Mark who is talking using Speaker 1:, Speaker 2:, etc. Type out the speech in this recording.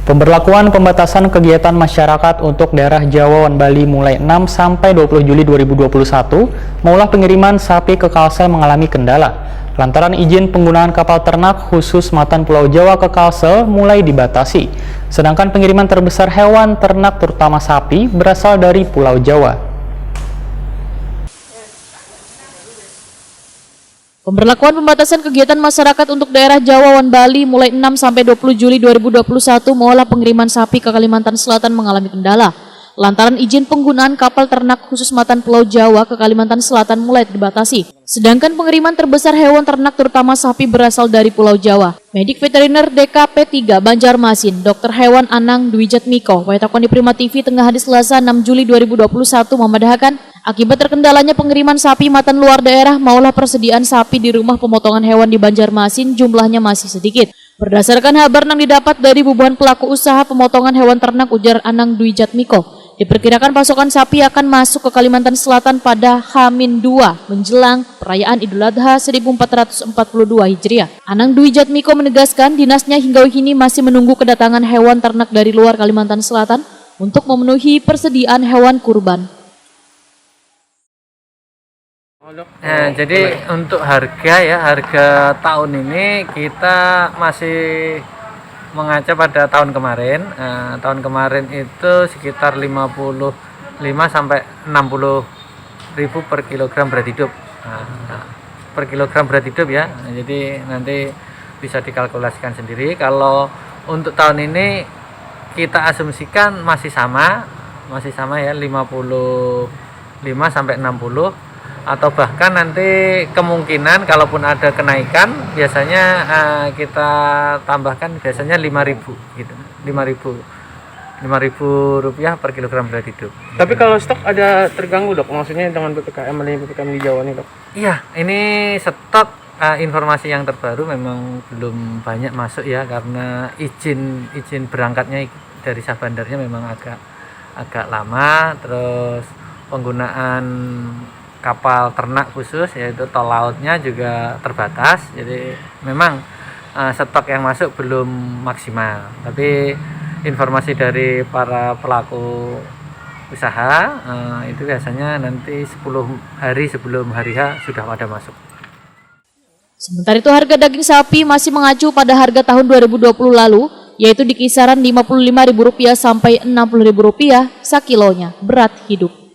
Speaker 1: Pemberlakuan pembatasan kegiatan masyarakat untuk daerah Jawa dan Bali mulai 6 sampai 20 Juli 2021 maulah pengiriman sapi ke Kalsel mengalami kendala. Lantaran izin penggunaan kapal ternak khusus Matan Pulau Jawa ke Kalsel mulai dibatasi. Sedangkan pengiriman terbesar hewan ternak terutama sapi berasal dari Pulau Jawa.
Speaker 2: Pemberlakuan pembatasan kegiatan masyarakat untuk daerah Jawa dan Bali mulai 6 sampai 20 Juli 2021 mengolah pengiriman sapi ke Kalimantan Selatan mengalami kendala. Lantaran izin penggunaan kapal ternak khusus Matan Pulau Jawa ke Kalimantan Selatan mulai dibatasi. Sedangkan pengiriman terbesar hewan ternak terutama sapi berasal dari Pulau Jawa. Medik Veteriner DKP 3 Banjarmasin, Dr. Hewan Anang Dwi Jatmiko, Waitakon di Prima TV Tengah Hari Selasa 6 Juli 2021 memedahkan akibat terkendalanya pengiriman sapi Matan luar daerah maulah persediaan sapi di rumah pemotongan hewan di Banjarmasin jumlahnya masih sedikit. Berdasarkan kabar yang didapat dari bubuhan pelaku usaha pemotongan hewan ternak, ujar Anang Dwi Jatmiko, diperkirakan pasokan sapi akan masuk ke Kalimantan Selatan pada H-2 menjelang perayaan Idul Adha 1442 Hijriah. Anang Dwi Jatmiko menegaskan dinasnya hingga kini masih menunggu kedatangan hewan ternak dari luar Kalimantan Selatan untuk memenuhi persediaan hewan kurban.
Speaker 3: Nah, jadi untuk harga tahun ini kita masih mengaca pada tahun kemarin. Tahun kemarin itu sekitar 55 sampai 60 ribu per kilogram berat hidup. Per kilogram berat hidup ya. Jadi nanti bisa dikalkulasikan sendiri. Kalau untuk tahun ini kita asumsikan masih sama ya 55 sampai 60. Atau bahkan nanti kemungkinan kalaupun ada kenaikan biasanya kita tambahkan biasanya 5.000 gitu, 5.000 rupiah per kilogram berat hidup.
Speaker 4: Tapi kalau stok ada terganggu dok, maksudnya dengan PPKM di Jawa nih dok?
Speaker 3: Iya, ini stok informasi yang terbaru memang belum banyak masuk ya, karena izin berangkatnya dari sah bandarnya memang agak lama, terus penggunaan kapal ternak khusus yaitu tol lautnya juga terbatas, jadi memang stok yang masuk belum maksimal. Tapi informasi dari para pelaku usaha itu biasanya nanti 10 hari sebelum hari H sudah pada masuk.
Speaker 2: Sementara itu harga daging sapi masih mengacu pada harga tahun 2020 lalu, yaitu di kisaran Rp55.000 sampai Rp60.000 sakilonya berat hidup.